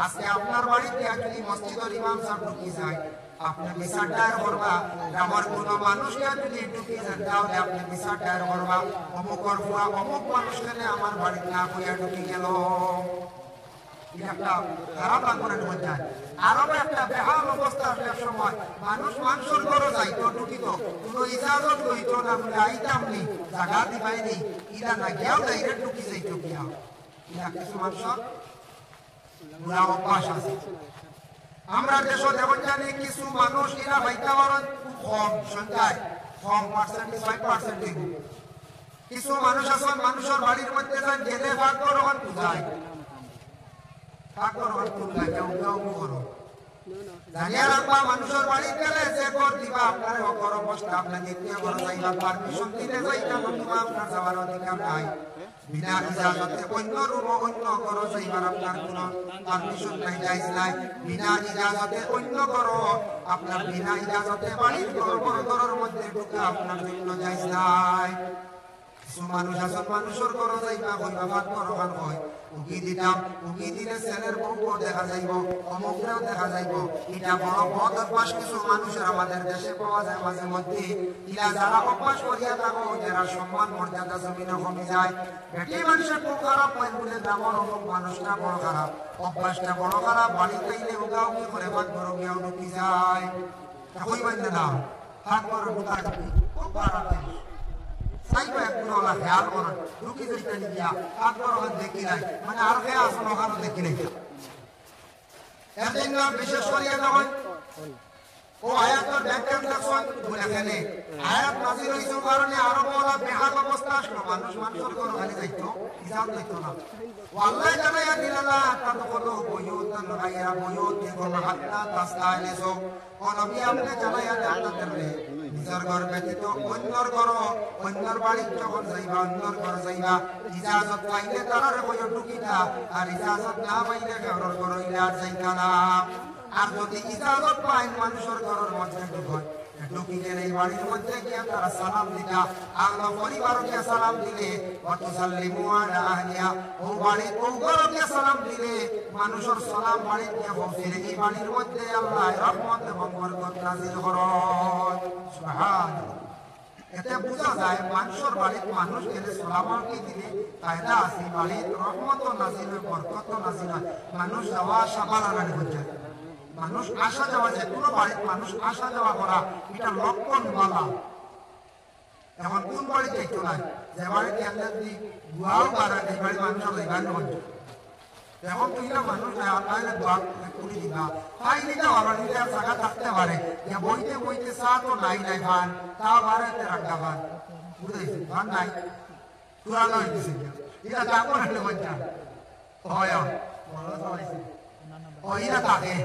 আজকে আপনার বাড়িতে যদি মসজিদের ইমাম সাহেব ঢুকি যায় আপনি বিচার দায়ের করবা, আমার কোন মানুষকে যদি ঢুকি যান তাহলে আপনি বিচার দায়ের করবা অমুকর ফুয়া অমুক মানুষকে আমার বাড়িতে না হইয়া ঢুকি গেল। একটা খারাপ আগুনের মধ্যে আরো একটা বেহাল অবস্থা আসলে সময় মানুষ মানুষের ঘরে যাইতো ঢুকিত কোন ইজাজত লইতো না, বলে আইতাম নি জায়গা দিবাইনি ইরা না গিয়াও ডাইরেক্ট ঢুকি যাইতো গিয়া। ইরা কিছু মানুষের বুড়া অভ্যাস আছে। আমরা দেশ দেখুন জানি কিছু মানুষ এরা বাইতা করেন খুব কম সংখ্যায়, কম পার্সেন্টেজ 5% কিছু মানুষ আছেন মানুষের বাড়ির মধ্যে যান গেলে ভাগ করবেন পূজায় জানিয়া রাখবা মানুষের বাড়ি গেলে যে কর দিবা আপনার অকর অবস্থা আপনার দ্বিতীয় ঘর যাইবা পারমিশন দিলে যাইবা নতুবা আপনার যাওয়ার অধিকার নাই। বিনা ইজাজতে অন্য রুম অন্য ঘর যাইবার আপনার কোন পারমিশন নাই, জায়েজ নাই। বিনা ইজাজতে অন্য ঘর আপনার বিনা ইজাজতে বাড়ির ঘরের মধ্যে ঢুকে আপনার জন্য জায়েজ নাই। মানুষ আসল মানুষের ঘর যাইবা হইবা ভাগ করবার হয় উকি দিতাম উকি দিলে ছেলের বউও দেখা যাইব অমুকরেও দেখা যাইব। এটা বড় বদ অভ্যাস কিছু মানুষের আমাদের দেশে পাওয়া যায় মাঝে মধ্যে। ইলা যারা অভ্যাস করিয়া থাকো যারা সম্মান মর্যাদা জমিনে কমে যায় বেটি মানুষের খুব খারাপ হয় বলে দামর অমুক মানুষটা বড় খারাপ, অভ্যাসটা বড় খারাপ। বাড়ি খাইলে উগাও কি করে ভাগ করো গিয়াও ঢুকি যায় হইবেন না ভাগ করো ঢুকা ঢুকি খুব খারাপ সাইবা একগুলো ওলা খেয়াল করেন ঢুকি যেতে গিয়া তারপর ওখানে দেখি নাই মানে আর খেয়ে আসুন ওখানে দেখি নাই। একদিন বিশেষ করিয়া যখন ও আয়াতের ব্যাখ্যা দেখছেন বলে এখানে আয়াত নাযিল হইছে কারণে আরো বলা বেহাল অবস্থা আসলো, মানুষ মানুষের ঘর খালি যাইতো ইজাব দিত না। আল্লাহ জানাইয়া দিলালা তাদখুলু বুয়ুতান গায়রা বুয়ুতিকুম হাত্তা তাস্তানিসু। ও নবী আপনি জানাইয়া দেন আপনাদেরকে নিজের ঘর ব্যতীত অন্যর ঘর অন্যর বাড়ি যখন যাইবা অন্যর ঘর যাইবা ইজাজত পাইলে তারারে বইও ঢুকিতা আর ইজাজত না পাইলে কারোর ঘর ইলা যাইতা না। আর যদি ইজাজত পাই মানুষের ঘরের মধ্যে ঢুকি গেলে এই বাড়ির মধ্যে গিয়ে তারা সালাম দিতা আল্লাহ পরিবারকে সালাম দিলে অত সাল্লিমু আলা আহলিয়া ও বাড়ি ও ঘরকে সালাম দিলে মানুষের সালাম বাড়ি গিয়ে পৌঁছলে এই বাড়ির মধ্যে আল্লাহ রহমত এবং বরকত নাযিল করেন। সুবহানাল্লাহ। এতে বোঝা যায় মানুষের বাড়িতে মানুষ গেলে সালাম কি দিলে কায়দা আছে বাড়ির রহমত নাযিল হয় বরকত নাযিল হয়। মানুষ যাওয়া আসা বাড়ানো হচ্ছে, মানুষ আসা যাওয়া যে কোনো বাড়িতে মানুষ আসা যাওয়া করা এটা লক্ষণ বলা। এখন কোন বাড়িতে একটু নাই যে বাড়িতে যদি গুয়াও বাড়া এই বাড়ি মানুষ লাগানো হচ্ছে এখন তুই না মানুষ আল্লাহ দোয়া করে দিবা তাই নিতে পারো নিজের জায়গা থাকতে পারে যে বইতে বইতে চা তো নাই নাই ভান তা বাড়াতে রাখা ভান বুঝেছি ভান নাই পুরানো হয়ে গেছে এটা যাবো না বলছেন হয় ও ইরা থাকে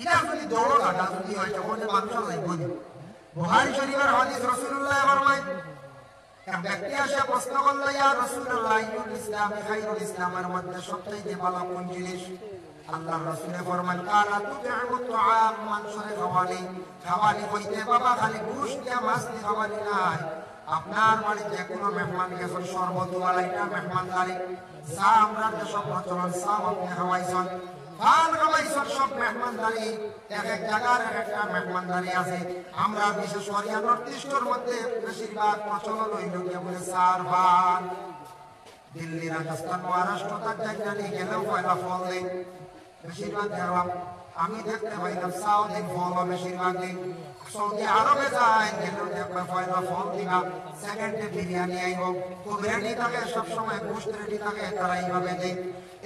ইরা যদি দৌড় ঘাটা যদি হয় তখন মানুষের লাগবে না। বুখারী শরীফের হাদিস রাসূলুল্লাহ ফরমায় এক ব্যক্তি আসে প্রশ্ন করলো ইয়া রাসূলুল্লাহ আইয়ুল ইসলাম খায়রুল ইসলামের মধ্যে সবচেয়ে ভালো কোন জিনিস? আল্লাহর রাসূল ফরমান কালা তুতি'মু তুআম মানুষের খাওয়ালি হইতে বাবা খালি গোশত দিয়া মাছ দিয়ে খাওয়ালি নাই। আপনার বাড়ি যে কোনো মেহমান গেছেন শরবত ওয়ালাইটা মেহমানদারি চা আমরা দেশে প্রচলন চা আপনি খাওয়াইছেন পান খাওয়াইছেন সব মেহমানদারি এক এক জায়গার এক একটা মেহমানদারি আছে। আমরা বিশেষ করে নর্থ ইস্টের মধ্যে বেশিরভাগ প্রচলন হইল গিয়ে বলে চার ভান দিল্লি রাজস্থান মহারাষ্ট্র তার জায়গায় গেলেও পয়লা ফল দেয় বেশিরভাগ গেলাম আমি দেখতে পাইলাম চাও দিন ফল বেশিরভাগ দিন। সৌদি আরবে যায় গেলেও দেখবে পয়লা ফল দিবা সেকেন্ডে বিরিয়ানি আইব খুব রেডি থাকে সবসময় গোশত রেডি থাকে তারা এইভাবে দেয়।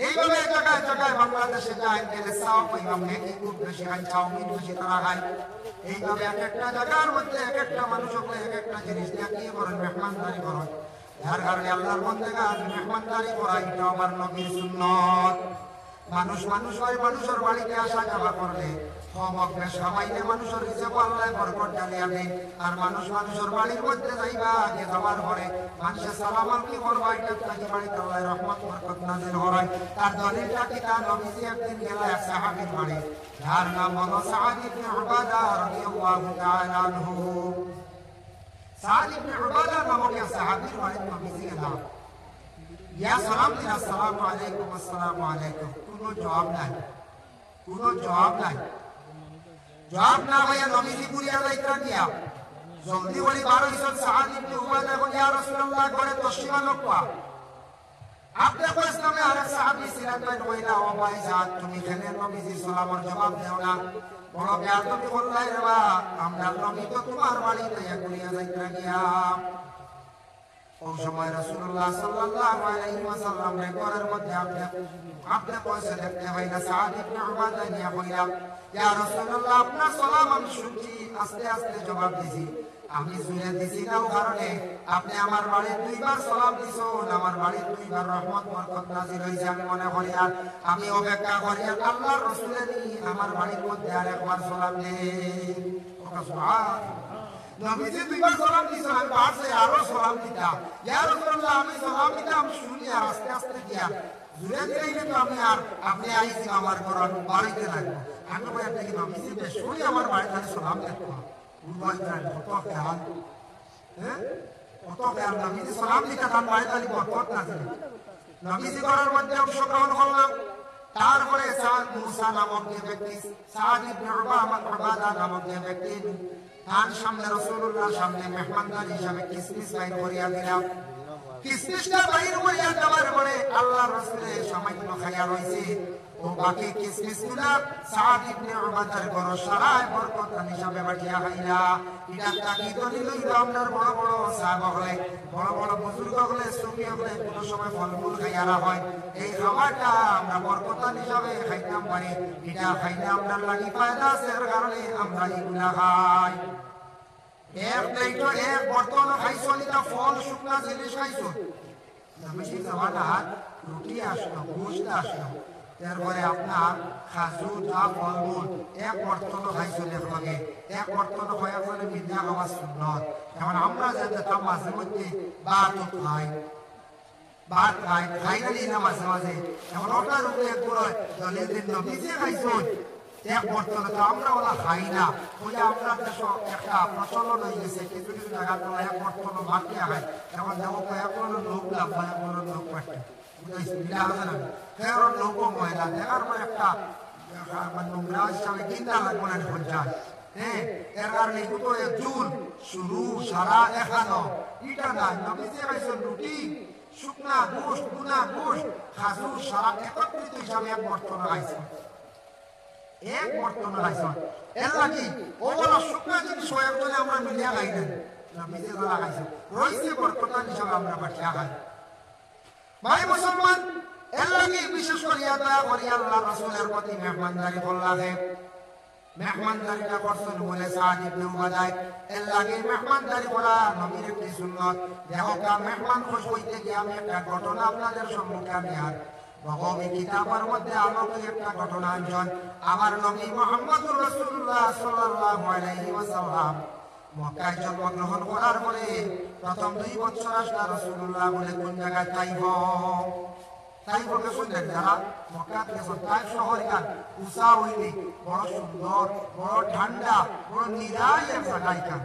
এইভাবে জায়গায় জায়গায় বাংলাদেশে যায় গেলে চাও পাইবা ম্যাগি খুব বেশি খায় চাউমিন বেশি তারা খায়। এইভাবে এক একটা জায়গার মধ্যে এক একটা মানুষ এক একটা জিনিস দিয়ে কি করেন মেহমানদারি করেন। যার কারণে আল্লাহর বান্দাগণ মেহমানদারি করা এটা আমার নবীর সুন্নাত। মানুষ মানুষ হয় মানুষের বাড়িতে আসা যাওয়া করলে হমক বেশ খাওয়াইলে মানুষের হিসেবে আল্লাহ বরকত ঢালিয়া দেন। আর মানুষ মানুষের বাড়ির মধ্যে যাইবা আগে যাওয়ার পরে মানুষের সালাম কি করবা এটা তাকে বাড়িতে আল্লাহ রহমত বরকত নাযিল হয়। তার দলিলটা কি তার নবীজি একদিন গেল এক সাহাবীর বাড়ি যার নাম হলো সাদ ইবনে উবাদা রাদিয়াল্লাহু তাআলা আনহু। সাদ ইবনে উবাদা নামক এক সাহাবীর বাড়িতে নবীজি গেল ইয়া সালাম দিন আসসালামু আলাইকুম আসসালামু আলাইকুম, কোনো জবাব নাই, কোনো জবাব নাই। জবাব না হইয়া নবীজি পুরিয়া যাইতা গিয়া জলদি করে 12 জন সাহাবী ইবনে উবাদা বলে ইয়া রাসূলুল্লাহ ঘরে তশরিফ লোকা। আপনি কইস নামে আরেক সাহাবী ছিলেন তাই কইলা ও ভাই জান তুমি কেন নবীজি সালামের জবাব দাও না? বড় বেয়াদবি করলাই রে বা, আমরা নবী তো তোমার বাড়িতে ঘুরিয়া যাইতা গিয়া। ওই সময় রাসূলুল্লাহ সাল্লাল্লাহু আলাইহি ওয়াসাল্লাম রে ঘরের মধ্যে আপনি পয়সা দেখতে পাইলা সাদ ইবনে উবাদা নিয়া কইলা ইয়া রাসূলুল্লাহ আপনার সালাম আমি শুনছি, আস্তে আস্তে জবাব দিছি, আমি শুনে দিছি না কারণে আপনি আমার বাড়ি দুইবার সালাম দিছেন, আমার বাড়ি দুইবার রহমত বরকত নাযিল হইছে। আমি মনে করি আর আমি অপেক্ষা করি আল্লাহর রাসূলের আমার বাড়ির মধ্যে আরেকবার সালাম দেই। সুবহানাল্লাহ, নবীজি দুইবার সালাম দিছেন, আমি বাড়ছে আরো সালাম দিতাম। ইয়া রাসূলুল্লাহ আমি সালাম দিতাম শুনি আর আস্তে আস্তে দিয়া জুড়ে দিলেই তো আমি আর আপনি আইছি আমার ঘর আমি বাড়িতে লাগবো। আমি কই আপনি কি নবীজি শুনি আমার বাড়িতে সালাম দেখবো? কত খেয়াল, হ্যাঁ কত খেয়াল, নবীজি সালাম দিতে তার বাড়িতে আলি বরকত নাযিল। নবীজি ঘরের মধ্যে অংশগ্রহণ করলাম। তারপরে সাদ মুসা নামক যে ব্যক্তি, সাদ ইবনে উবাদা নামক যে ব্যক্তি তার সামনে রাসূলুল্লাহর সামনে মেহমানদার হিসাবে কিসমিস বাইর করিয়া দিলাম। কিসমিসটা বাইর করিয়া দেওয়ার পরে আল্লাহর রাসূলের সামান্য খায়া রইছে, ও বাকি কিসমিসগুলা সাদ ইবনে উবাদার ঘর সারায় বরকত হিসাবে বাটিয়া খাইলা। এটা তাকি দলিল হইল আপনার বড় বড় সাহাবা হলে, বড় বড় বুজুর্গ হলে, সুফি হলে কোনো সময় ফলমূল খাইয়ারা হয়, এই খাবারটা আমরা বরকত হিসাবে খাইতাম পারি। এটা খাইলে আপনার লাগি ফায়দা আছে, এর কারণে আমরা এগুলা খাই। এক প্লেটো এক বর্তন খাইছো, এটা ফল শুকনা জিনিস খাইছো। নবীজি জামানা রুটি আসলো, গোশত আসলো, তারপরে আপনার খাজু যা ফলমূল এক বর্তন খাইছো একলগে, এক বর্তন হয়ে গেলে মিথ্যা খাওয়া সুন্নত। এখন আমরা যেটা মাঝে মধ্যে ভাত খাই, ভাত খাই খাই না মাঝে মাঝে, এখন ওটার উপরে একগুলো দলের দিন নবীজি খাইছো এক বর্তন, তো আমরা ওলা খাই না বলে আমরা দেশ একটা প্রচলন হয়ে গেছে, কিছু কিছু জায়গা তো এক বর্তন ভাত দিয়ে খাই। এখন দেখো কয়েকগুলো লোক লাভ, কয়েকগুলো লোক পাঠে লোক মহিলা দেখার পর একটা নোংরা হিসাবে কিনা লাগবো না পঞ্চায়েত। হ্যাঁ, এর কারণে তো জুন শুরু সারা এখানো এটা নাই। নবীজি খাইছেন রুটি, শুকনা গোশত, গুনা গোশত, খাজুর সারা একত্রিত হিসাবে এক বর্তন খাইছে, এক বর্তন খাইছে। এর লাগি ও বলো শুকনা জিনিস হয়ে গেলে আমরা মিলিয়া খাই না, নবীজি যারা খাইছে রয়েছে বর্তন হিসাবে আমরা বাটিয়া খাই। ভাই মুসলমান, এর লাগি বিশেষ করিয়া দয়া করিয়া আল্লাহ রাসূলের প্রতি মেহমানদারি করলাহে। মেহমানদারিটা করছেন বলে সাদ ইবনে উবাদা, এর লাগি মেহমানদারি করা নবীর একটি সুন্নত। দেখো মেহমান খুশ হইতে গিয়ে আমি একটা ঘটনা আপনাদের সম্মুখে আমি আর ভগবী কিতাবের মধ্যে আলোকে একটা ঘটনা আনছেন। আমার নবী মুহাম্মদুর রাসূলুল্লাহ সাল্লাল্লাহু আলাইহি ওয়াসাল্লাম মক্কায় জন্মগ্রহণ করার পরে প্রথম 2 বছর আসলা রাসূলুল্লাহ বলে কোন জায়গায় তাইফকে শুনলেন যারা মক্কা গেছেন, তাইফ শহর গান উষা হইলে বড় সুন্দর, বড় ঠান্ডা, বড় নিরাই এক জায়গায় কান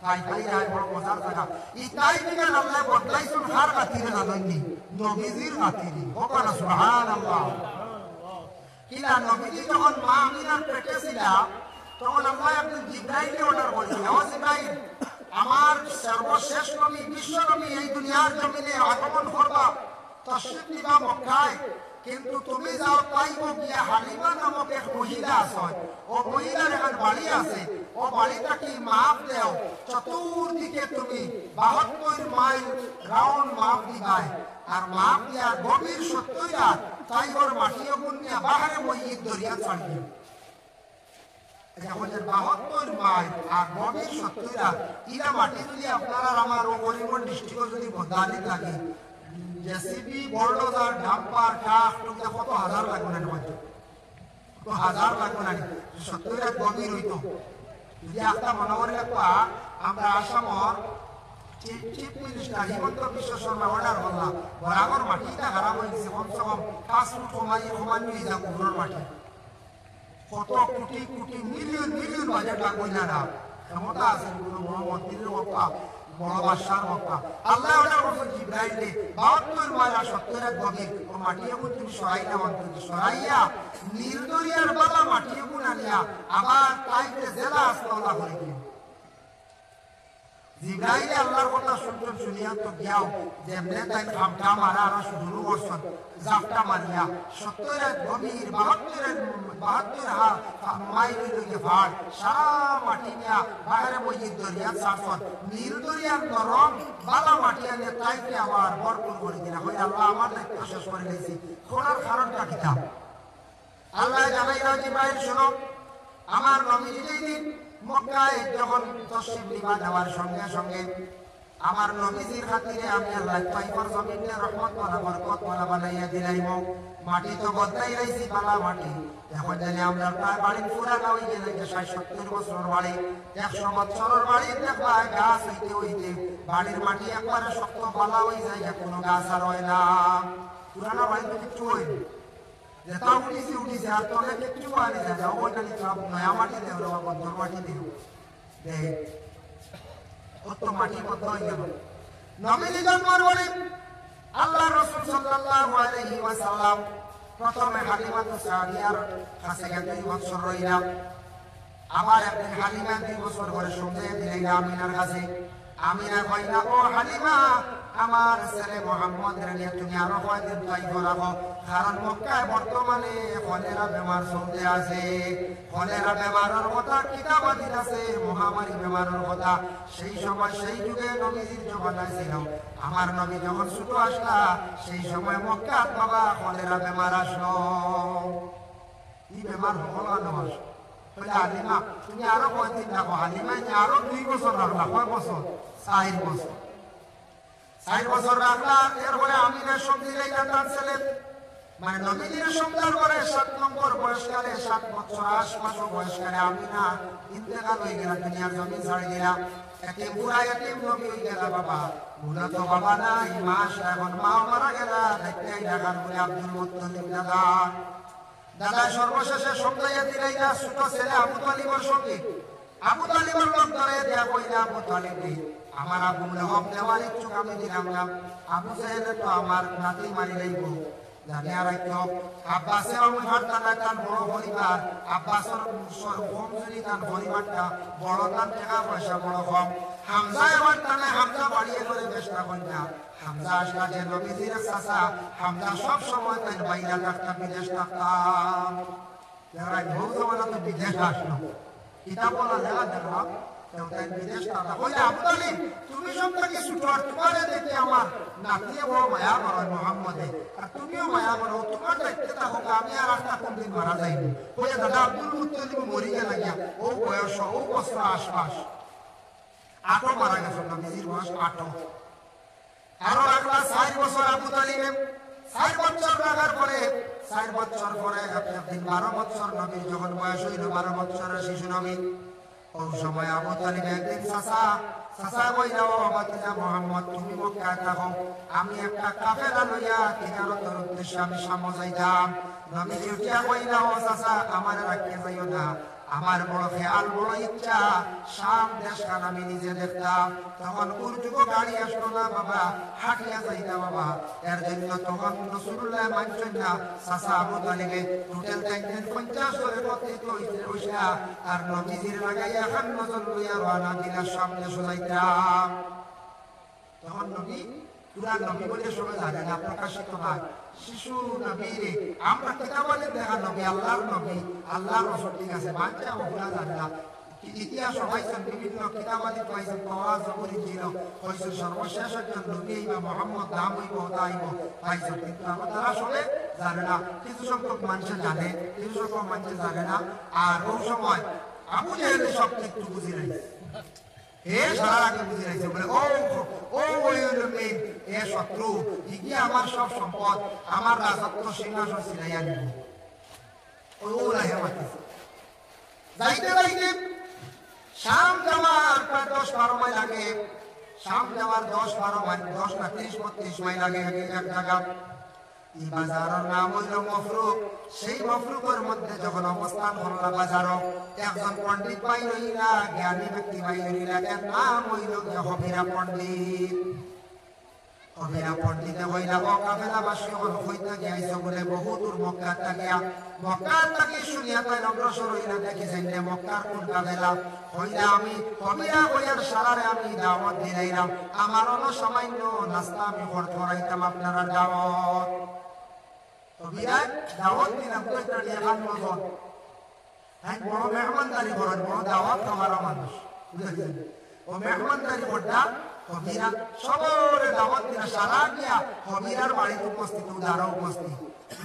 তাই তাই বড় মজার জায়গা। এই তাইফকে আল্লাহ বদলাইছেন হার খাতিরে জানেননি, নবীজির খাতিরে। ওখানে সুবহানাল্লাহ। কিলা নবীজি যখন মা আমিনার পেটে ছিল তখন আল্লাহ একদিন জিবরাইলকে অর্ডার করেছিল, ও জিবরাইল আমার সর্বশেষ নবী বিশ্ব নবী এই দুনিয়ার জমিনে আগমন করবা, তশরিফ নিবা মক্কায়, কিন্তু তুমি যাও তাইফ গিয়া হালিমা নামক এক মহিলা আছে, ও মহিলার এখন বাড়ি আছে, ও বাড়িটা কি মাপ দেও, চতুর্দিকে তুমি 72 মাইল রাউন্ড মাপ দিবাই, আর মাপ দেওয়ার গভীর 70 রাত তাইফের মাটিও গুনিয়া বাহারে মসজিদ দরিয়া ছাড়বে। এখন 72 মাইল আর গভীর 70 রাত, ইরা মাটি যদি আপনারা আমার ও করিমগঞ্জ ডিস্ট্রিক্টে যদি বদালি থাকে, জেসিবি, বুলডোজার, ডাম্পার, ট্রাক টুকতে কত হাজার লাগবে না, কত হাজার লাগবে না, 70 রাত গভীর হইতো। যদি একটা মনে করে আমরা আসামর chief minister Himanta Biswa Sarma order করলাম, বরাবর মাটিটা খারাপ হয়ে গেছে, কমসে কম 5 ফুট সমান নিয়ে যাবো উপরের মাটি, কত crore crore million million budget লাগবে না, ক্ষমতা আছে কোনো বড় মন্ত্রীর বড় বাদশার মক্কা। আল্লাহ ওটা বলছেন জিবরাইলে 72 মাইল আর 70 গভীর ও মাটিয়ে তুমি সরাইয়া অন্তরে সরাইয়া নীল দরিয়ার বালা মাটিয়ে বুনালিয়া আবার তাইতে জেলা আসলা করে দিলেন। জিবরাইলে আল্লাহর কথা শুনছেন, শুনিয়া তো গিয়াও যেমনে তাই খামটা মারা আর শুরু করছেন জাপটা মারিয়া 70 গভীর 72 মাইল লইয়া ভাড় সারা মাটি নিয়া বাইরে বইয়ে দরিয়া ছাড়ছেন। নীল দরিয়ার নরম বালা মাটি আনিয়া তাইকে আবার ভরপুর করে দিলা। হয় আল্লাহ আমার দায়িত্ব শেষ করে নিয়েছি, খোলার কারণটা কিতা? আল্লাহ জানাইলা জিবরাইল শুনো, আমার নবী যেই দিন মক্কায় যখন তশরিফ নিবা যাওয়ার সঙ্গে সঙ্গে আমার নবীজির খাতিরে আমি আল্লাহ তাইফার জমিনে রহমত ওয়ালা বরকত ওয়ালা বানাইয়া দিলাইম। মাটি তো বদলাই রাইছি বালা মাটি। এখন জানি আমরা প্রায় বাড়ি পুরানা হয়ে গেলে 60-70 বছর বাড়ি, 100 বছরের বাড়ি দেখবা গাছ হইতে হইতে বাড়ির মাটি একবারে শক্ত বালা হয়ে যায়, কোনো গাছ আর হয় না। পুরানা বাড়িতে কিছু হয়নি, যেটা উঠিছে আর তোলে কিছু আনি যায় যাও ওইটা নিতে নয়া মাটি দেও বা বন্ধর মাটি দেও দেখ কত মাটি কত হয়ে গেল। নবীজি জন্মের পরে আল্লাহ রাসূল সাল্লাল্লাহু আলাইহি ওয়াসাল্লাম প্রথমে হালিমা সাদিয়ার কাছে 2 বছর রইলাম। আবার একদিন হালিমা 2 বছর পরে সঙ্গে দিলেন আমিনার কাছে। আমিনা কইলা, ও হালিমা, আমার ছেলে মুহাম্মদের নিয়ে তুমি আরো কয়দিন তাইফ রাখো, কারণ মক্কায় বর্তমানে কলেরা বেমার চলতে আছে। কলেরা বেমারের কথা কিতাবাদিত আছে, মহামারী বেমারের কথা। সেই সময় সেই যুগে নবীজির জমানায় ছিল। আমার নবী যখন ছোট আসলা সেই সময় মক্কাত বাবা কলেরা বেমার আসলো। এই বেমার হলো না আসলো। হালিমা তুমি আরো কয়দিন রাখো। হালিমা আরো 2 বছর রাখলা। কয় বছর? 4 বছর। 4 বছর রাখলা। এরপরে আমিনের সঙ্গে তার ছেলে মানে নবীজির সন্তান করে 7 নম্বর বয়সকালে 7 বছর আশপাশ বয়সকালে আমিনা ইন্তেকাল হয়ে গেল, দুনিয়ার জমিন ছাড়ি দিলাম। এতিম বুড়া এতিম নবী হয়ে গেল বাবা। মূলত বাবা নাই, মা এখন মা মারা গেল। দেখতে দেখার বলে আব্দুল মুত্তালিব দাদা দাদা সর্বশেষে সমঝাইয়া দিলাই না ছোট ছেলে আবু তালিবের সঙ্গে। আবু তালিবের লোক ধরে দেয়া কইলা, আবু তালিব আমার আবু লহব দেওয়ার ইচ্ছুক আমি দিলাম না। আবু সাহেব তো আমার নাতি মারি লাইব। জানিয়া রাখো আব্বাসে আমার তার বড় পরিবার, আব্বাসের কম যদি তার পরিবারটা বড়, তার টাকা পয়সা বড় কম। হামজা এবার টানে হামজা বাড়িয়ে করে চেষ্টা করি না। হামজা আসলা যে নবীজির চাচা, হামজা সব সময় তাই বাইরা থাকতাম, বিদেশ থাকতাম। বহু জমানা তো বিদেশ আসলো, কিতাব বলা দেখা দেখলাম তাই বিদেশ থাকতাম। বললে আবু তালিব তুমি সব থেকে ছোট, আর তোমারে দেখে আমার নাতিয়ে বড় মায়া করো মোহাম্মদে, আর তুমিও মায়া করো। তোমার দেখতে থাকো, আমি আর একটা কোনদিন মারা যাইনি। বলে দাদা আব্দুল মুত্তালিব মরি গেল গিয়া ও বয়স ও বছর আশপাশ 8 মারা গেছে। নবীজির বয়স 8। আরো রাখলা 4 বছর আবু তালিব। 4 বছর রাখার পরে 4 বছর পরে একদিন 12 বছর নবীর যখন বয়স হইল, 12 বছরের শিশু নবী। ওই সময় আবু তালিব একদিন চাচা কইলা, ও বাতিজা মুহাম্মদ তুমি মক্কায় থাকো, আমি একটা কাফেলা লইয়া তিজারতের উদ্দেশ্যে আমি শাম যাইতাম। নবীজি উঠিয়া কইলা, ও চাচা আমার রাখিয়া যাইও না, আমার বড় খেয়াল বড় ইচ্ছা শাম দেশখান আমি নিজে দেখতাম। তখন উর্জুক গাড়ি আসলো না বাবা, হাঁটিয়া যাইতা বাবা। এর জন্য তখন রাসূলুল্লাহ মানছেন না। চাচা আবু তালিবে টোটাল 50 করে কত হইছে, আর নবীজির লাগাইয়া খান নজর লইয়া রওনা দিলা সামনে সোজাইতাম। তখন নবী পুরা নবী বলে সবাই জানে না, প্রকাশিত হয় শিশু নবী। আমরা কিতাবে দেখা নবী আল্লাহর নবী, আল্লাহর রাসূল, ঠিক আছে, বাচ্চা ওগুলা জানে না। ইতিহাস পাইছেন বিভিন্ন কিতাবাদি পাইছেন, তাওরাত জবুর ইনজিল পাইছেন। সর্বশেষ একজন নবী বা মুহাম্মদ নাম হইব তাইব পাইছেন, কিন্তু তারা সবে জানে না। কিছু সংখ্যক মানুষ জানে, কিছু সংখ্যক মানুষ জানে না। আর ওই সময় আবু জেহেল সব একটু বুঝি রাখছে, এ সারা আগে বুঝে রাখছে। বলে এ শত্রু, ঠিকই আমার সব সম্পদ, আমার রাজত্ব সিংহাসন ছিলাইয়া নিব। যাইতে যাইতে শাম যাওয়ার প্রায় 10-12 মাইল আগে, শাম যাওয়ার 10-12 মাইল, 10 না 30-32 মাইল আগে এক জায়গা এই বাজারের নাম হইল মফরুক। সেই মফরুকের মধ্যে যখন অবস্থান করল বাজারও একজন পণ্ডিত পাই রইলা, জ্ঞানী ব্যক্তি পাই রইলা, এর নাম হইল হবিরা পণ্ডিত। হবিরা পণ্ডিতে হইলা ও কাফেলাবাসী হল হইতে গিয়াইছ বলে বহু দূর মক্কা থাকিয়া, মক্কার থাকি শুনিয়া তাই অগ্রসর হইলা দেখি যাইলে মক্কার কোন কাফেলা হইলা আমি হবিরা হইয়ার সারারে আমি দাওয়াত দিলাইলাম। আমার অন্য সামান্য নাস্তা আমি করাইতাম আপনারা দাওয়াত। হবিরা দাওয়াত দিলাম তো এটা নিয়ে খান মতন হ্যাঁ বড় মেহমানদারি করেন, বড় দাওয়াত খাওয়ার মানুষ বুঝেছেন। ও মেহমানদারি করটা হবিরা সবরে দাওয়াত দিলা সারা দিয়া হবিরার বাড়িতে উপস্থিত, উদারা উপস্থিত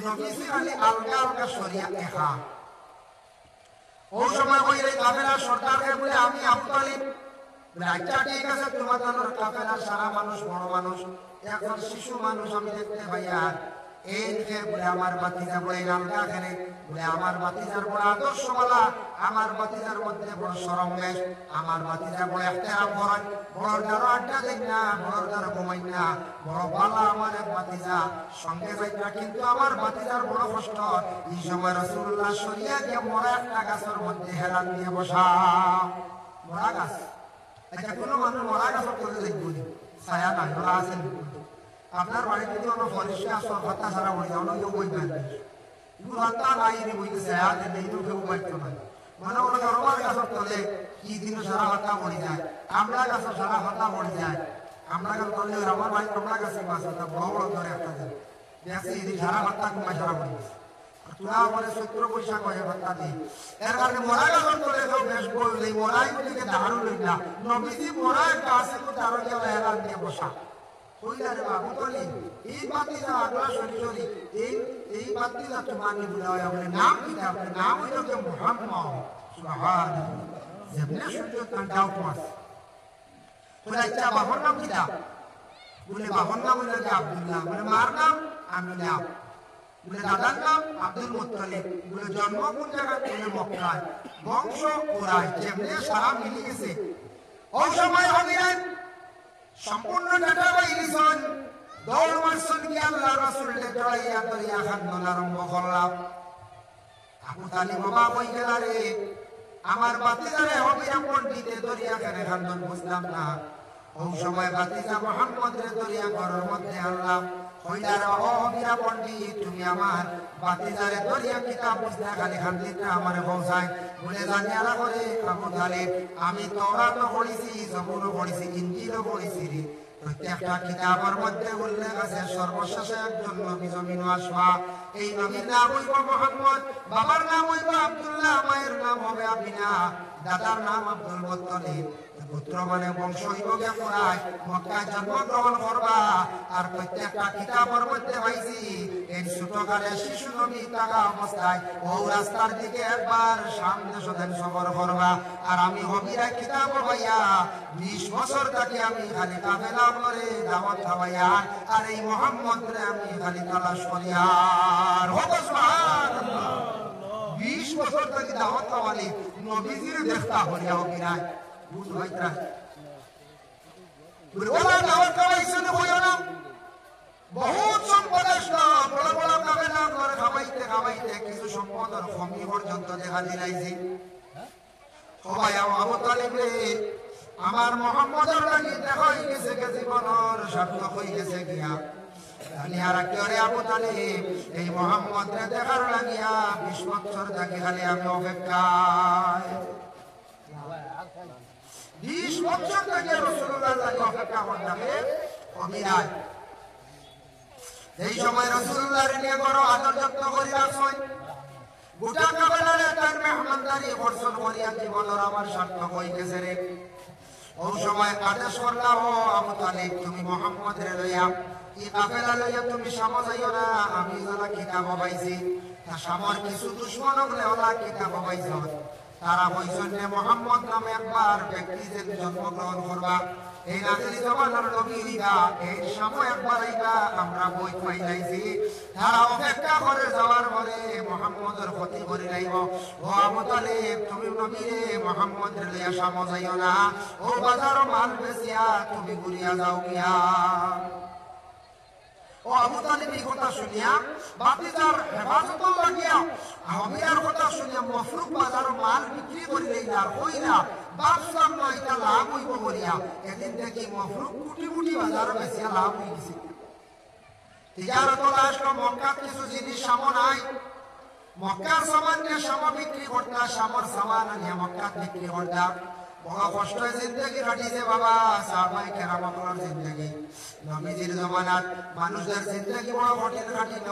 নবীজি আলী আলগা আলগা সরিয়া একা। ওই সময় হইলে কাফেলার সর্দারকে বলে আমি আবু তালিব বলে আচ্ছা ঠিক আছে তোমাদের কাফেলার সারা মানুষ বড় মানুষ, এখন শিশু মানুষ আমি দেখতে পাই আর এই বলে আমার বাতিজা বলে আলগা খেলে বলে আমার বাতিজার বড় আদর্শওয়ালা, আমার বাতিজার মধ্যে বড় সরমেশ, আমার বাতিজা বড় এহতেরাম করেন, বড় দ্বারা আড্ডা দেন না, বড় দ্বারা ঘুমাই না, বড় বালা আমার এক বাতিজা সঙ্গে যাইতা। কিন্তু আমার বাতিজার বড় কষ্ট। এই সময় রাসূলুল্লাহ সরিয়া গিয়ে মরা একটা গাছের মধ্যে হেলান দিয়ে বসা। মরা গাছ, আচ্ছা কোনো মানুষ মরা গাছের করে দেখবো ছায়া নাই, ওরা আছেন আপনার বাড়িতে যদি অন্য পরিষ্কার সব হত্যা ছাড়া বলি অন্য কেউ বইবেন এগুলো হত্যা নাই বইতেছে কেউ বাড়তো না মানে ওরা রবার গাছের তলে কি দিন সারা হত্যা পড়ে যায়, আমরা গাছের সারা হত্যা পড়ে যায়। আমরা গাছ তলে আমার বাড়িতে আমরা গাছে মাছ হত্যা বড় বড় ধরে একটা যায় দেখছি এদিন সারা হত্যা কুমায় সারা পড়ে গেছে। তোরা বলে চৈত্র বৈশাখ হয়ে হত্যা দিই এর কারণে মরা গাছের তলে কেউ বেশ বই মরাই গুলিকে দাঁড়ু লই না, নবীজি মরা একটা আছে তো তারও কেউ হেলান দিয়ে বসা। এই বাতিজা আগলা সরি সরি এই বাতিজা তোমার নাম কি আপনার নাম হইল যে মুহাম্মদ সুবহানাল্লাহ যেমনে সূর্য তার ডাউট মাস বলে আচ্ছা বাবার নাম কি বলে বাবার নাম হইল যে আব্দুল্লাহ, বলে মার নাম আমিনা, বলে দাদার নাম আব্দুল মুত্তালিব, বলে জন্ম কোন জায়গায় বলে মক্কায়, বংশ কুরাইশ, যেমনে সারা মিলে গেছে। ওই সময় হবিরেন সম্পূর্ণ ডাটা বাইরিছন দৌড় মারছন কি আল্লাহ রাসূলকে জড়াইয়া ধরিয়া খান্দন আরম্ভ করলাম। আবু তালিব বাবা কই গেলা রে আমার বাতিজারে হবিরা পণ্ডিতে ধরিয়া কেন খান্দন বুঝলাম না। ওই সময় বাতিজা মুহাম্মদ রে ধরিয়া ঘরের মধ্যে আনলাম, কইলা রে ও হবিরা পণ্ডিত তুমি আমার বাতিজারে ধরিয়া কিতাব বুঝতে খালি খান্দিটা আমারে পৌঁছায়। বলে জানিয়ালা করে আবু তালিব আমি তাওরাতও পড়েছি, জবুরও পড়েছি, ইনজিলও পড়েছি রে। প্রত্যেকটা কিতাবের মধ্যে উল্লেখ আছে সর্বশেষে একজন নবী জমিনে আসবা, এই নবীর নাম হইব মুহাম্মদ, বাবার নাম হইব আব্দুল্লাহ, মায়ের নাম হবে আমিনা, দাদার নাম আব্দুল মুত্তালিব, পুত্র মানে বংশ হইব গে কুরাইশ, মক্কায় জন্মগ্রহণ করবা। আর প্রত্যেকটা কিতাবের মধ্যে পাইছি এই ছোটকালে শিশু নবী থাকা অবস্থায় ও রাস্তার দিকে একবার সামনে সদেন সফর করবা। আর আমি হবিরা কিতাব ভাইয়া 20 বছর থেকে আমি খালি কাফেলা করে দাওয়াত খাওয়াইয়া আর এই মুহাম্মদ রে আমি খালি তালাশ করিয়ার হবো সুবহানাল্লাহ। 20 বছর থেকে দাওয়াত খাওয়ালি নবীজির দেখতা হরিয়া হবিরা বুঝ ভাইরা ওলা দাওয়াত খাওয়াইছেন হইও না বহুত সম্পদ আসলো, বড় বড় কাফেলা করে খাওয়াইতে খাওয়াইতে কিছু সম্পদের কমি পর্যন্ত দেখা দিলাইছে। সবাই আবু তালিব রে আমার মুহাম্মদের লাগি দেখা হয়ে গেছে, জীবনের সার্থক হয়ে গেছে গিয়া খালি আর কেরে আবু তালিব এই মুহাম্মদ রে দেখার লাগিয়া 20 বছর থাকি খালি আমি অপেক্ষায় 20 বছর থেকে রাসূলুল্লাহর লাগি অপেক্ষা করতে অবিরায়। এই সময় রাসূলুল্লাহর নিয়ে বড় আদর যত্ন করি রাখছেন, গোটা কাফেলারে তার মেহমানদারি করছেন করিয়া জীবনের আমার সার্থক হয়ে গেছে রে। ওই সময় আদেশ করলা ও আবু তালিব তুমি মুহাম্মদ রে লইয়া এই কাফেলা লইয়া তুমি সামা যাইও না, আমি যারা কিতাব পাইছি তা সামর কিছু দুশমন হলে ওরা কিতাব পাইছ তারা বলছেন যে মুহাম্মদ নামে একবার ব্যক্তি যে জন্মগ্রহণ করবা এই আখিরি জামানার নবী হইবা, এই সময় একবার হইবা আমরা বই পাইলাইছি তারা অপেক্ষা করে যাওয়ার পরে মুহাম্মদের ক্ষতি করে যাইব। ও আবু তালিব তুমি নবী রে মুহাম্মদ রে লইয়া সামা যাইও না, ও বাজার মাল বেচিয়া তুমি ঘুরিয়া যাও গিয়া। ও আবু তালিব এই কথা শুনিয়া বাতিজার হেফাজত লাগিয়া আমিয়ার কথা শুনিয়া মফরুক বাজার মাল বিক্রি করিলে আর হইলা বাপসাম নয়টা লাভ হইব বলিয়া এদিন দেখি মফরুক কোটি কোটি বাজার বেশি লাভ হয়ে গেছে। তিজারত আসলো মক্কার কিছু জিনিস সামন আই মক্কার সামান নিয়ে সামা বিক্রি করতা সামর সামান নিয়ে মক্কা বিক্রি করতা বড় কষ্ট জিন্দগি কাটিছে বাবা সাহাবায়ে কেরামের জিন্দগি নবীজির জমানাত মানুষের জিন্দগি বড় কঠিন কাটিল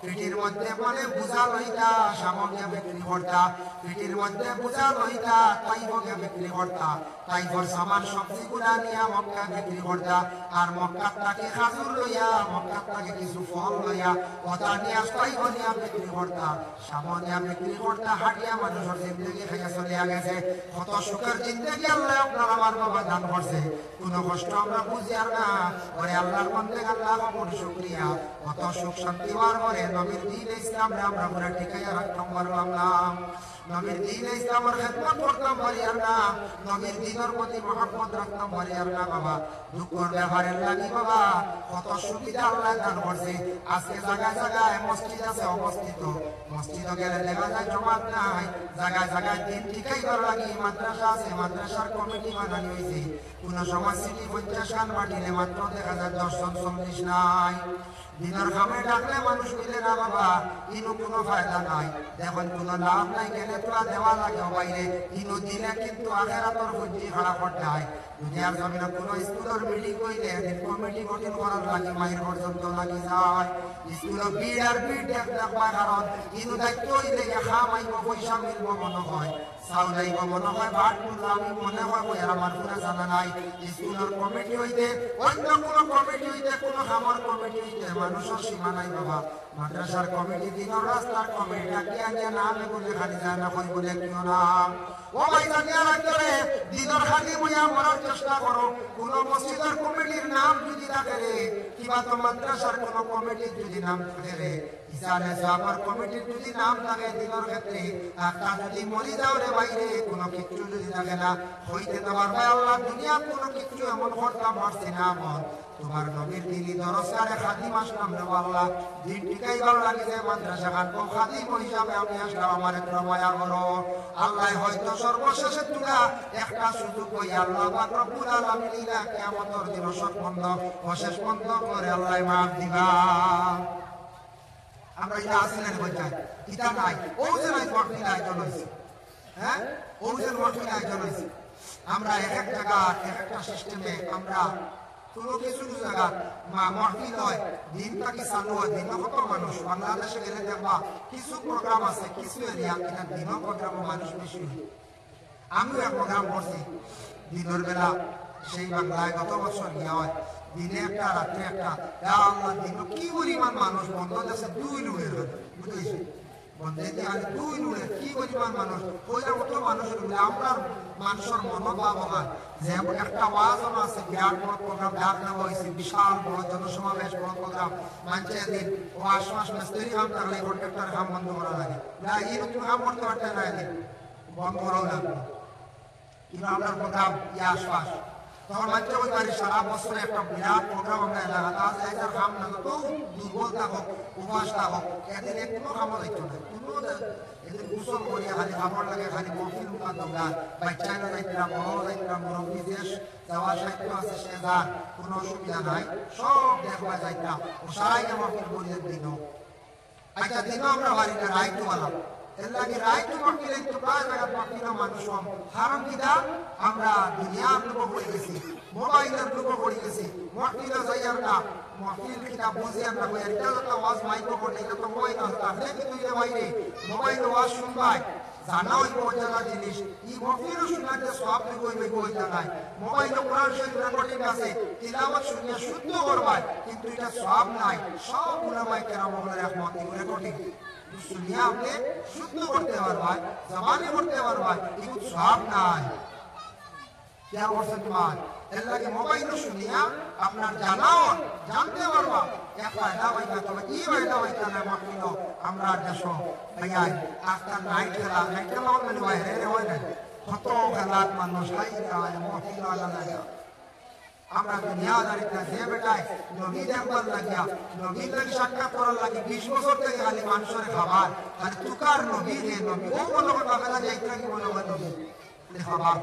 পিঠির মধ্যে মানে বুঝা লইতা সামগ্রী বিক্রি করতা পিঠির মধ্যে বুঝা লইতা তাইফকে বিক্রি করতা তাইফর সামান সবজিগুলা নিয়ে মক্কা বিক্রি করতা আর মক্কা থেকে খাজুর লইয়া মক্কা থেকে কিছু ফল লইয়া ওটা নিয়ে তাইফ নিয়ে বিক্রি করতা সামনে বিক্রি করতা হাটিয়া মানুষের জিন্দগি থেকে চলে গেছে কত সুখের জিন্দগি আল্লাহ আপনার আমার বাবা দান করছে কোনো কষ্ট আমরা বুঝি আর না ওরে আল্লাহর মধ্যে আল্লাহ কবুল শুকরিয়া কত সুখ শান্তি বার করে নবীর দ্বীন ইসলামে আমরা পুরো টিকাইয়া রাখতাম পারলাম না নবীর দ্বীন ইসলামের খেদমত করতাম পারি আর না নবীর দ্বীনের প্রতি মহব্বত রাখতাম পারি আর না বাবা দুঃখের ব্যাপারের লাগি বাবা কত সুবিধা আল্লাহ দান করছে আজকে জায়গায় জায়গায় মসজিদ আছে অবস্থিত মসজিদে গেলে দেখা যায় জমাত নাই জায়গায় জায়গায় দিন টিকাইবার লাগি মাদ্রাসা আছে মাদ্রাসার কমিটি বানানো হয়েছে কোন সময় সিটি 50 খান মাটিলে মাত্র দেখা যায় 10-40 নাই দিনের খামে ডাকলে মানুষ মিলে না বাবা ইনো কোনো ফায়দা নাই দেখুন কোনো লাভ নাই গেলে তো দেওয়া লাগে বাইরে ইনো দিলে কিন্তু আখেরাতর বুদ্ধি খারাপ করতে হয় দুনিয়ার জমিনে কোনো স্কুলের মিটিং হইলে কমিটি গঠন করার লাগে মাইর পর্যন্ত লাগি যায় স্কুলের ভিড় আর ভিড় দেখবা কারণ ইনো দায়িত্ব হইলে খামাইব পয়সা মিলব মনে হয় চাউলাইব মনে হয় ভাত তুলব আমি মনে হয় ওই আমার পুরা জানা নাই স্কুলের কমিটি হইতে অন্য কোনো কমিটি হইতে কোনো খামার কমিটি হইতে মানুষের সীমা নাই বাবা মাদ্রাসার কমিটি দিনের রাস্তার কমিটি ডাকিয়া নিয়ে নাম বলে খালি যায় না কই বলে কেউ নাম ও ভাই জানিয়া রাখলে দিনের খালি বইয়া মরার চেষ্টা করো কোন মসজিদের কমিটির নাম যদি থাকে রে কিংবা তো মাদ্রাসার কোন কমিটির যদি নাম থাকে রে ইসানে সাহাবার কমিটির যদি নাম থাকে দিনের ক্ষেত্রে একটা যদি মরি যাও রে বাইরে কোনো কিছু যদি থাকে না হইতে তোমার ভাই আল্লাহ দুনিয়া কোনো কিছু এমন করতাম পারছি না মন তোমার নবীর দিলি দরজকারে খাদিম আসলাম রে আল্লাহ দিন টিকাই ভালো লাগিছে মাদ্রাসা খান খাদিম হিসাবে আমি আসলাম আমার একটু মায়া করো আল্লাহ হয়তো সর্বশেষে তুলা একটা সুযোগ কই আল্লাহ পাক রব্বুল আলামিন কিয়ামতের দিন সম্বন্ধ অশেষ বন্ধ করে আল্লাহ মাফ দিবা আমরা এটা আসলেন বলছাই এটা নাই ওজে নাই ওয়াকিল আয়োজন হইছে হ্যাঁ ওজে ওয়াকিল আয়োজন হইছে আমরা এক জায়গা একটা সিস্টেমে আমরা কোনো কিছু জায়গা মাহফিল হয় দিনটা কি চালু হয় দিন কত মানুষ বাংলাদেশে গেলে দেখবা কিছু প্রোগ্রাম আছে কিছু এরিয়া এটা দিন প্রোগ্রামে মানুষ বেশি আমিও এক প্রোগ্রাম করছি দিনের বেলা সেই বাংলায় গত বছর গিয়া হয় দিনে একটা রাত্রে একটা আল্লাহ দিন কি পরিমাণ মানুষ বন্ধ আছে 2 লুড়ের বুঝেছি বন্ধে আর 2 লুড়ের কি পরিমাণ মানুষ ওইটা কত মানুষ আমরা মানুষের মনোভাব হয় যে একটা আওয়াজ আছে বিরাট বড় প্রোগ্রাম ডাক নেওয়া হয়েছে বিশাল বড় জনসমাবেশ বড় প্রোগ্রাম মানছে দিন ও আশপাশ মিস্ত্রি কাম থাকলে কন্ট্রাক্টর কাম বন্ধ করা লাগে না এইরকম কাম করতে পারতে না এদিন বন্ধ করাও লাগবে কিন্তু আমরা প্রোগ্রাম ইয়ে আশপাশ তখন মানছে ওই বাড়ি সারা বছরে একটা বিরাট প্রোগ্রাম আমরা এলাকাতে আছে এটার কাম না তো দুর্বল থাকুক উপবাস থাকুক এদিন কোনো কামও দেখতো না কোনো এদিন গোসল করিয়া খালি কাপড় লাগে খালি মফিল উঠা দৌড়া বাচ্চারা যাইতাম বড় যাইতাম মুরব্বী দেশ যাওয়া সাহিত্য আছে সে যান কোনো অসুবিধা নাই সব দেখবা যাইতাম ও সারাই মফিল বলিয়ে দিন আচ্ছা দিনও আমরা বাড়িতে রাইতো বানাবো এর লাগে রাইতো মফিলে একটু প্রায় জায়গা মফিল মানুষ কম কারণ কিনা আমরা দুনিয়া লোক করে গেছি মোবাইলের লোক করে গেছি মফিলে যাই আমরা মফিল কিনা বুঝি আমরা কই একটা তো আওয়াজ মাইক্রো করে এটা তো মোবাইল আসতা আপনি কিন্তু এই বাইরে মোবাইল আওয়াজ শুনবাই জানা হইব জানা জিনিস এই মফিল শুনাতে সব কইবে কই জানাই মোবাইল কোরআন শরীফ রেকর্ডিং আছে তিলাওয়াত শুনিয়া শুদ্ধ করবাই কিন্তু এটা সব নাই সব উলামায়ে কেরাম বলে রহমত রেকর্ডিং শুনিয়া আপনি শুদ্ধ করতে পারবাই জবানে করতে পারবাই কিন্তু সব নাই क्या করছেন তোমার এর লাগে মোবাইল শুনিয়া আপনার জানাও জানতে পারবা এক ফায়দা হইতা তবে কি ফায়দা হইতা না মফিল আমরা দেশ ভাইয়া আজকাল নাইট খেলা মানে বাইরে হয় না কত খেলাত মানুষ হাই যায় মফিল আলা লাগে আমরা দুনিয়াদারিতে যে বেটায় নবী দেখবার লাগিয়া নবীর লাগে সাক্ষাৎ করার লাগে 20 বছর থেকে খালি মানুষের খাবার খালি তুকার নবী রে নবী ও বলো বাবেলা যাই থাকি বলো নবী খাবার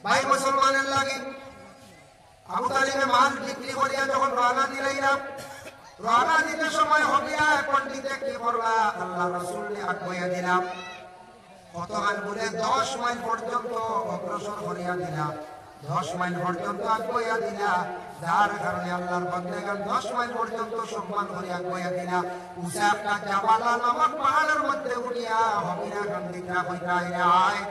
ভাই মুসলমানের লাগে আবু তালিবে মাল বিক্রি করিয়া যখন রওনা দিলাইলাম রওনা দিতে সময় হবিয়া পণ্ডিতে কি করলা আল্লাহ রাসূলকে আটকাইয়া দিলাম কতখান বলে 10 মাইল পর্যন্ত অগ্রসর করিয়া দিলাম 10 মাইল পর্যন্ত আটকাইয়া দিলা যার কারণে আল্লাহর বান্দাগান 10 মাইল পর্যন্ত সম্মান করিয়া আটকাইয়া দিলা উসা একটা জাবালা নামক পাহাড়ের মধ্যে উঠিয়া হবিরা গন্ডিকা হইতা আয়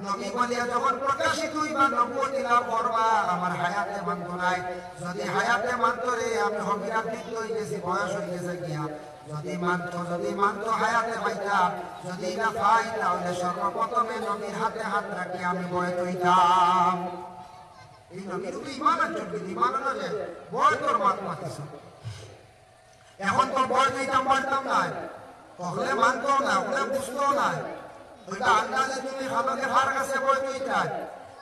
নবী বলিয়া যখন প্রকাশিত হইবা নবুয়তি লাভ করবা আমার হায়াতে মানত নাই যদি হায়াতে মানত রে আমি হবিরা বৃদ্ধ হয়ে গেছি বয়স হয়ে গেছে গিয়া যদি মানত হায়াতে পাইতা যদি না পাই তাহলে সর্বপ্রথমে নবীর হাতে হাত রাখি আমি বয়স হইতাম এই নবীর উপরে ঈমান আনছেন কিন্তু ঈমান না যে বয় তোর মাত মাতিস এখন তো বয় দিতাম পারতাম না তাহলে মানতো না ওটা বুঝতো না ওইটা আন্দাজে তুমি খালকে হার কাছে বয় তুইতাই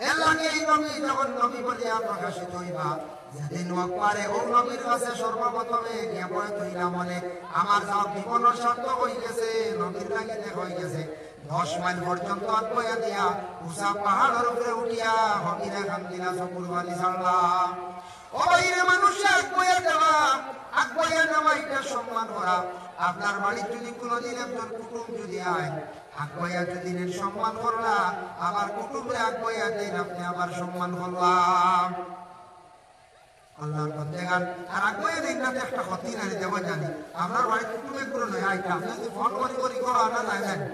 এর লাগে এই নবী যখন নবী বলিয়া প্রকাশিত হইবা যেদিন ওয়াকবারে ও নবীর কাছে সর্বপ্রথমে গিয়া বয় তুইলা মনে আমার সব জীবনের শর্ত হয়ে গেছে নবীর লাগে হয়ে গেছে 10 মাইল পর্যন্ত আটকাইয়া দিয়া উষা পাহাড়ের উপরে উঠিয়া হকিরা কান্দিলা সকুরবানি ছাড়লাম ও বাইরে মানুষে আটকাইয়া দেওয়া এটা সম্মান করা আপনার বাড়ির যদি কোনোদিন একজন কুটুম যদি আয় আটকাইয়া যদি সম্মান করলা আবার কুটুমরে আটকাইয়া দিন আপনি আবার সম্মান করলাম আল্লাহর বান্দাগান আর আগে দিন না একটা ক্ষতি নাই দেব জানি আপনার বাড়ি কুটুমে করে নয় আইটা আপনি যদি ফোন করি করো আনা যায় জানি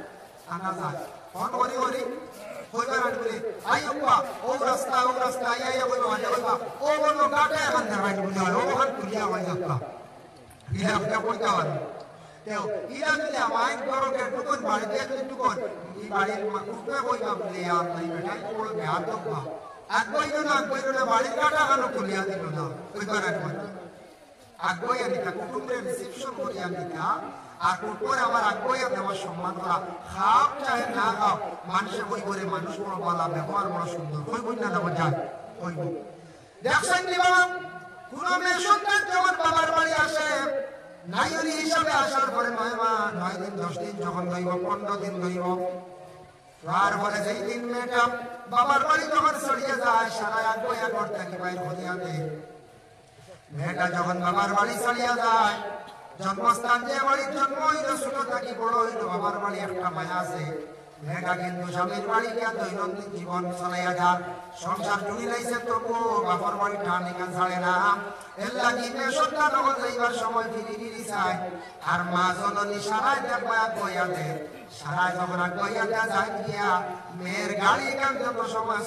আনা যায় ফোন করি কইবার বলে আইয়ুবা ও রাস্তা আইয়া বলো আইয়া বলবা ও বলো কাটে এখন দেবাই বলে ও হাত তুলিয়া আইয়া ইলা আপনি কইতা পারেন তেও ইলা যদি আমায় করকে টুকুন বাড়িতে যদি টুকুন এই বাড়ির কুটুমে কইবা বলে আর নাই বেটাই বড় বিহার তো আগ্রহী না বাড়ির কাটা কেন তুলিয়া দিল না কইবার আগ্রহী আনিকা কুটুমের রিসিপশন করিয়া আনিকা আর কুটুমের আমার আগ্রহী দেওয়ার সম্মান করা খাপ চাহে না খাও মানুষে বই করে মানুষ বড় বলা ব্যবহার বড় সুন্দর কই বই না দেবো যান কইব দেখছেন নি বাবা কোন মেয়ে সন্তান যখন বাবার বাড়ি আসে নাইরি হিসাবে আসার পরে 9 দিন 10 দিন যখন রইব 15 দিন রইব তারপরে যেই দিন মেয়েটা বাবার বাড়ি যখন চলিয়ে যায় সারা আগ্রহী ঘর থাকি বাইর করিয়া দেয় মেয়েটা যখন বাবার বাড়ি চলিয়া যায় জন্মস্থান যে বাড়ির জন্ম হইল ছোট থাকি বড় হইল বাবার বাড়ি একটা মায়া আছে মেয়েটা কিন্তু স্বামীর বাড়ি গিয়া দৈনন্দিন জীবন চলাইয়া যান সংসার জুড়ি লাইছে তবু বাবার বাড়ি টান এখান ছাড়ে না এর লাগি মেয়ে সন্তান যাইবার সময় ফিরি চায় আর মা জননী সারাই দেখবা আগ্রহীয়া দেয় সারাই যখন আগ্রহীয়া যায় গিয়া মেয়ের গাড়ি এখান যত সময়